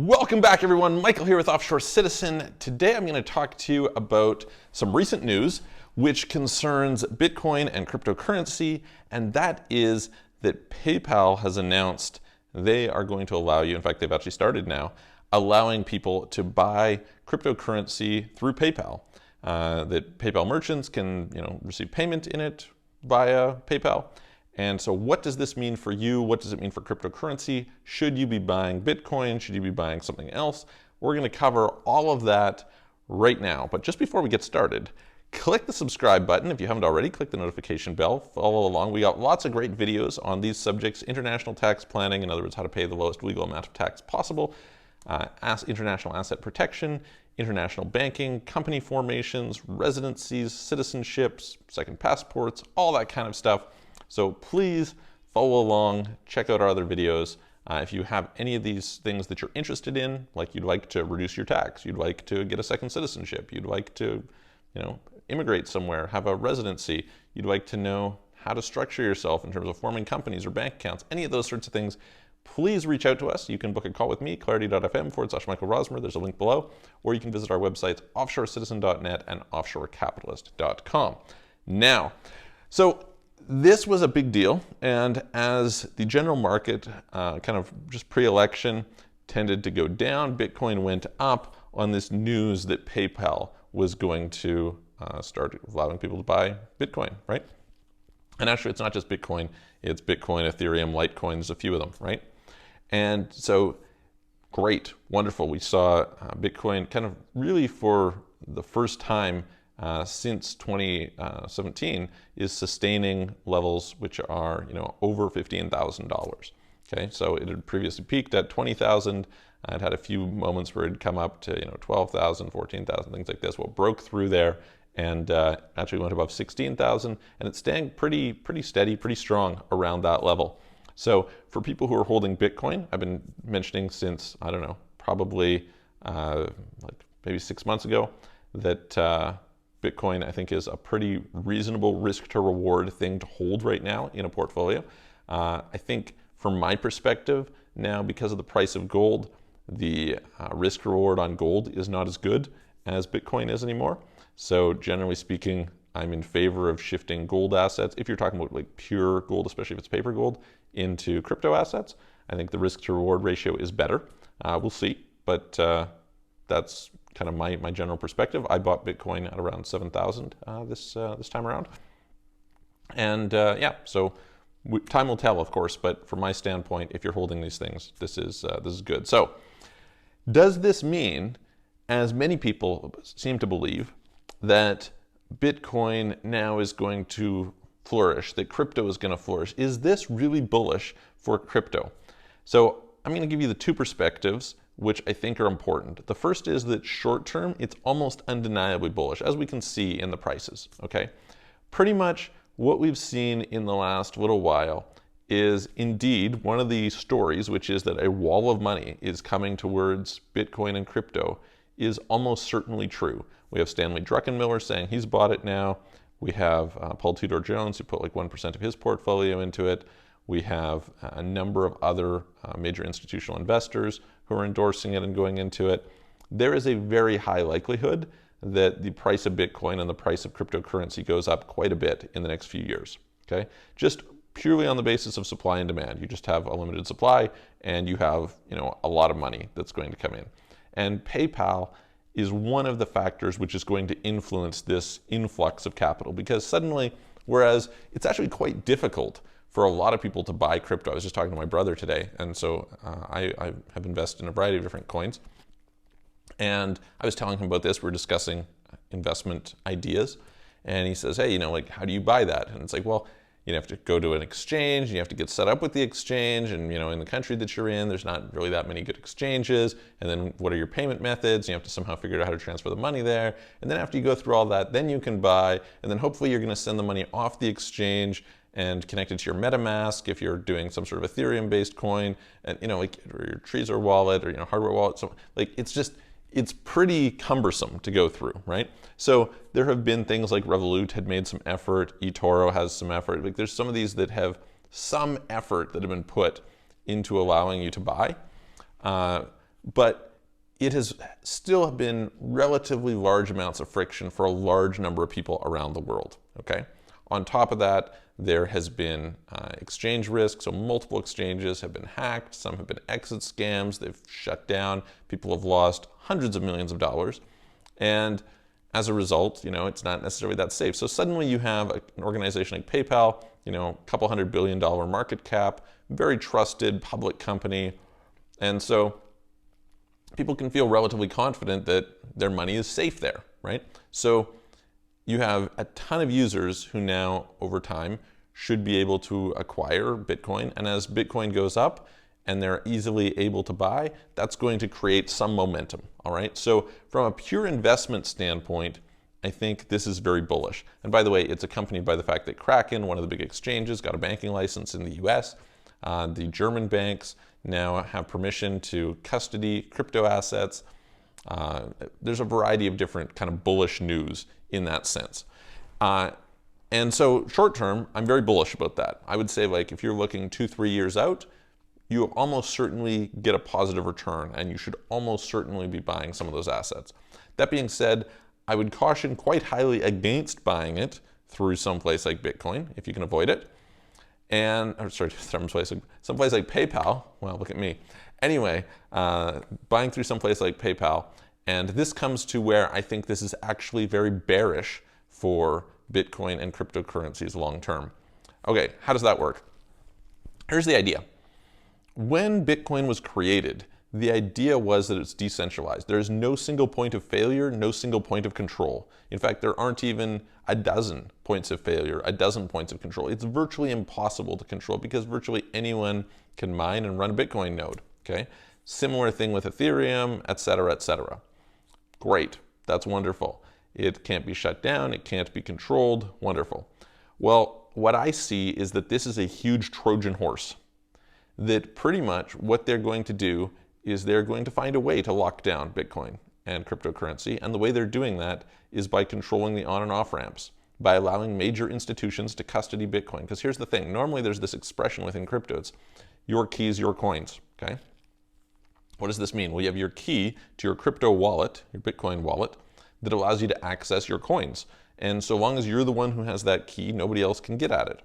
Welcome back, everyone. Michael here with Offshore Citizen. Today I'm going to talk to you about some recent news which concerns Bitcoin and cryptocurrency, and that is that PayPal has announced they are going to allow you, in fact they've actually started now, allowing people to buy cryptocurrency through PayPal. That PayPal merchants can receive payment in it via PayPal. And so what does this mean for you? What does it mean for cryptocurrency? Should you be buying Bitcoin? Should you be buying something else? We're going to cover all of that right now. But just before we get started, click the subscribe button. If you haven't already, click the notification bell. Follow along. We got lots of great videos on these subjects: international tax planning, in other words, how to pay the lowest legal amount of tax possible, international asset protection, international banking, company formations, residencies, citizenships, second passports, all that kind of stuff. So please follow along, check out our other videos. If you have any of these things that you're interested in, like you'd like to reduce your tax, you'd like to get a second citizenship, you'd like to immigrate somewhere, have a residency, you'd like to know how to structure yourself in terms of forming companies or bank accounts, any of those sorts of things, please reach out to us. You can book a call with me, clarity.fm/Michael Rosmer. There's a link below. Or you can visit our websites, offshorecitizen.net and offshorecapitalist.com. Now, so this was a big deal, and as the general market kind of just pre-election tended to go down, Bitcoin went up on this news that PayPal was going to start allowing people to buy Bitcoin, right? And actually, it's not just Bitcoin, it's Bitcoin, Ethereum, Litecoin, there's a few of them, right? And so, great, wonderful. We saw Bitcoin kind of really for the first time since 2017 is sustaining levels which are over $15,000. Okay, so it had previously peaked at 20,000. It had a few moments where it'd come up to 12,000, 14,000, things like this. Well, broke through there and actually went above 16,000, and it's staying pretty steady, pretty strong around that level. So for people who are holding Bitcoin, I've been mentioning since, I don't know, probably like maybe 6 months ago, that Bitcoin, I think, is a pretty reasonable risk to reward thing to hold right now in a portfolio. I think from my perspective now, because of the price of gold, the risk reward on gold is not as good as Bitcoin is anymore. So generally speaking, I'm in favor of shifting gold assets. If you're talking about like pure gold, especially if it's paper gold, into crypto assets, I think the risk to reward ratio is better. We'll see, but that's kind of my general perspective. I bought Bitcoin at around 7,000 this time around, and yeah, so time will tell, of course. But from my standpoint, if you're holding these things, this is good. So, does this mean, as many people seem to believe, that Bitcoin now is going to flourish, that crypto is going to flourish? Is this really bullish for crypto? So I'm going to give you the two perspectives which I think are important. The first is that short term, it's almost undeniably bullish, as we can see in the prices, okay? Pretty much what we've seen in the last little while is indeed one of the stories, which is that a wall of money is coming towards Bitcoin and crypto, is almost certainly true. We have Stanley Druckenmiller saying he's bought it now. We have Paul Tudor Jones, who put like 1% of his portfolio into it. We have a number of other major institutional investors who are endorsing it and going into it. There is a very high likelihood that the price of Bitcoin and the price of cryptocurrency goes up quite a bit in the next few years, okay? Just purely on the basis of supply and demand. You just have a limited supply and you have, a lot of money that's going to come in. And PayPal is one of the factors which is going to influence this influx of capital, because suddenly, whereas it's actually quite difficult for a lot of people to buy crypto. I was just talking to my brother today, and so I have invested in a variety of different coins. And I was telling him about this. We were discussing investment ideas, and he says, "Hey, like, how do you buy that?" And it's like, well, you have to go to an exchange, and you have to get set up with the exchange, and in the country that you're in, there's not really that many good exchanges. And then what are your payment methods? You have to somehow figure out how to transfer the money there. And then after you go through all that, then you can buy, and then hopefully you're going to send the money off the exchange and connect it to your MetaMask if you're doing some sort of Ethereum-based coin, and like, or your Trezor wallet, or hardware wallet. So like, it's pretty cumbersome to go through, right? So there have been things like Revolut had made some effort, eToro has some effort. Like, there's some of these that have some effort that have been put into allowing you to buy. but it has still been relatively large amounts of friction for a large number of people around the world, okay? On top of that, there has been exchange risk, so multiple exchanges have been hacked, some have been exit scams, they've shut down, people have lost hundreds of millions of dollars, and as a result, it's not necessarily that safe. So suddenly you have an organization like PayPal, a couple $100 billion market cap, very trusted public company, and so people can feel relatively confident that their money is safe there, right? So you have a ton of users who now, over time, should be able to acquire Bitcoin. And as Bitcoin goes up and they're easily able to buy, that's going to create some momentum, all right? So from a pure investment standpoint, I think this is very bullish. And by the way, it's accompanied by the fact that Kraken, one of the big exchanges, got a banking license in the US. The German banks now have permission to custody crypto assets. There's a variety of different kind of bullish news in that sense. And so short term, I'm very bullish about that. I would say, like, if you're looking 2-3 years out, you will almost certainly get a positive return, and you should almost certainly be buying some of those assets. That being said, I would caution quite highly against buying it through someplace like Bitcoin, if you can avoid it. Someplace like PayPal. Well, look at me. Anyway, buying through someplace like PayPal, and this comes to where I think this is actually very bearish for Bitcoin and cryptocurrencies long term. Okay, how does that work? Here's the idea. When Bitcoin was created, the idea was that it's decentralized. There's no single point of failure, no single point of control. In fact, there aren't even a dozen points of failure, a dozen points of control. It's virtually impossible to control because virtually anyone can mine and run a Bitcoin node, okay? Similar thing with Ethereum, et cetera, et cetera. Great, that's wonderful. It can't be shut down, it can't be controlled, wonderful. Well, what I see is that this is a huge Trojan horse, that pretty much what they're going to do is they're going to find a way to lock down Bitcoin and cryptocurrency, and the way they're doing that is by controlling the on and off ramps, by allowing major institutions to custody Bitcoin. Because here's the thing, normally there's this expression within crypto, it's your keys, your coins, okay? What does this mean? Well, you have your key to your crypto wallet, your Bitcoin wallet, that allows you to access your coins. And so long as you're the one who has that key, nobody else can get at it.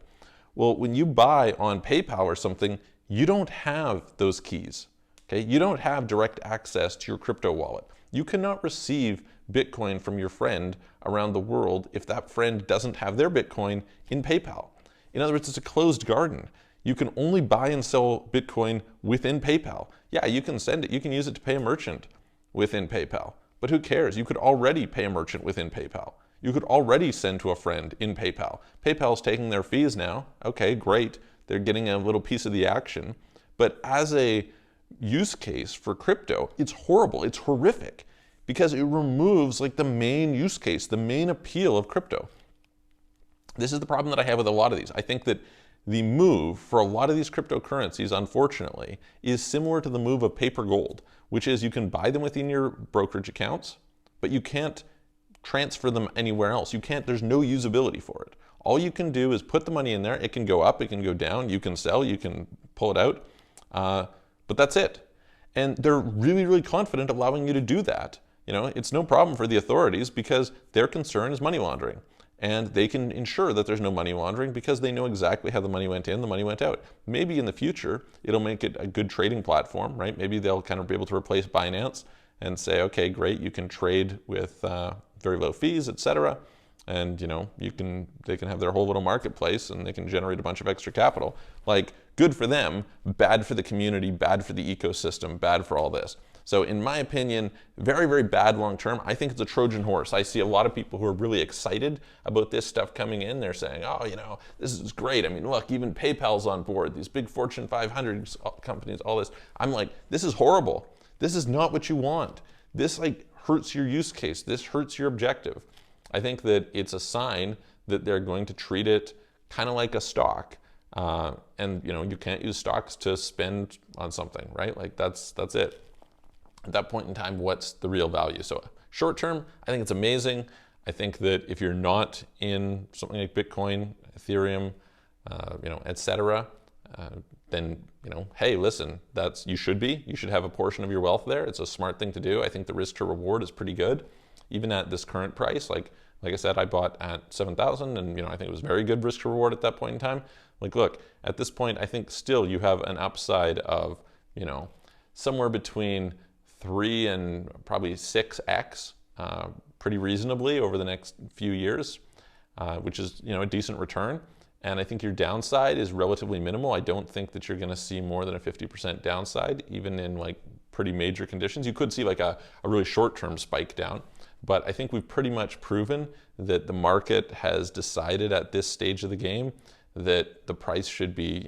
Well, when you buy on PayPal or something, you don't have those keys, okay? You don't have direct access to your crypto wallet. You cannot receive Bitcoin from your friend around the world if that friend doesn't have their Bitcoin in PayPal. In other words, it's a closed garden. You can only buy and sell Bitcoin within PayPal. Yeah, you can send it, you can use it to pay a merchant within PayPal, but who cares? You could already pay a merchant within PayPal. You could already send to a friend in PayPal. PayPal's taking their fees now. Okay, great. They're getting a little piece of the action. But as a use case for crypto, it's horrible, it's horrific, because it removes like the main use case, the main appeal of crypto. This is the problem that I have with a lot of these. I think that the move for a lot of these cryptocurrencies, unfortunately, is similar to the move of paper gold, which is you can buy them within your brokerage accounts, but you can't transfer them anywhere else. There's no usability for it. All you can do is put the money in there. It can go up, it can go down, you can sell, you can pull it out, but that's it. And they're really, really confident allowing you to do that. It's no problem for the authorities because their concern is money laundering. And they can ensure that there's no money laundering because they know exactly how the money went in, the money went out. Maybe in the future, it'll make it a good trading platform, right? Maybe they'll kind of be able to replace Binance and say, okay, great, you can trade with very low fees, et cetera. And they can have their whole little marketplace and they can generate a bunch of extra capital. Like, good for them, bad for the community, bad for the ecosystem, bad for all this. So in my opinion, very, very bad long term. I think it's a Trojan horse. I see a lot of people who are really excited about this stuff coming in. They're saying, oh, this is great. I mean, look, even PayPal's on board, these big Fortune 500 companies, all this. I'm like, this is horrible. This is not what you want. This hurts your use case. This hurts your objective. I think that it's a sign that they're going to treat it kind of like a stock. And you can't use stocks to spend on something, right? Like that's it. At that point in time, what's the real value? So short term, I think it's amazing. I think that if you're not in something like Bitcoin, Ethereum, et cetera, then, hey, listen, you should have a portion of your wealth there. It's a smart thing to do. I think the risk to reward is pretty good, even at this current price. Like I said, I bought at 7,000, and I think it was very good risk to reward at that point in time. Like, look, at this point, I think still you have an upside of, somewhere between 3 and probably 6x, pretty reasonably over the next few years, which is, a decent return. And I think your downside is relatively minimal. I don't think that you're going to see more than a 50% downside, even in like pretty major conditions. You could see like a really short-term spike down, but I think we've pretty much proven that the market has decided at this stage of the game that the price should be,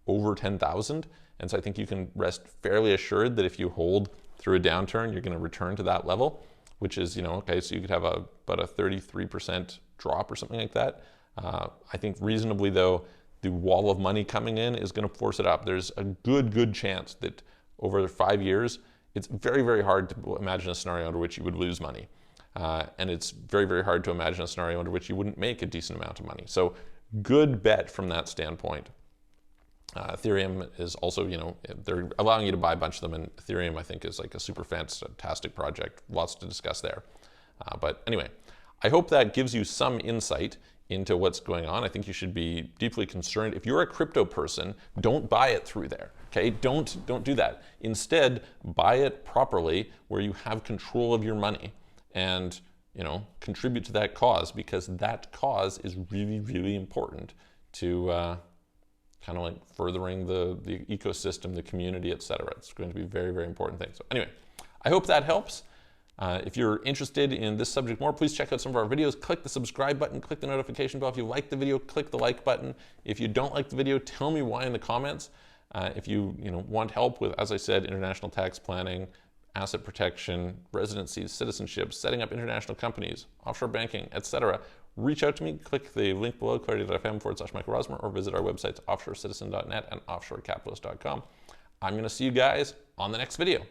over 10,000. And so I think you can rest fairly assured that if you hold through a downturn, you're going to return to that level, which is, okay, so you could have about a 33% drop or something like that. I think reasonably, though, the wall of money coming in is going to force it up. There's a good chance that over 5 years, it's very, very hard to imagine a scenario under which you would lose money. And it's very, very hard to imagine a scenario under which you wouldn't make a decent amount of money. So good bet from that standpoint. Ethereum is also, they're allowing you to buy a bunch of them, and Ethereum, I think, is like a super fantastic project. Lots to discuss there. But anyway, I hope that gives you some insight into what's going on. I think you should be deeply concerned. If you're a crypto person, don't buy it through there, okay? Don't do that. Instead, buy it properly where you have control of your money and, contribute to that cause, because that cause is really, really important to kind of like furthering the ecosystem, the community, etc. It's going to be a very, very important thing. So anyway, I hope that helps. If you're interested in this subject more, please check out some of our videos. Click the subscribe button, click the notification bell. If you like the video, click the like button. If you don't like the video, tell me why in the comments. If you want help with, as I said, international tax planning, asset protection, residencies, citizenship, setting up international companies, offshore banking, etc., reach out to me. Click the link below, clarity.fm/Michael Rosmer, or visit our websites, offshorecitizen.net and offshorecapitalist.com. I'm going to see you guys on the next video.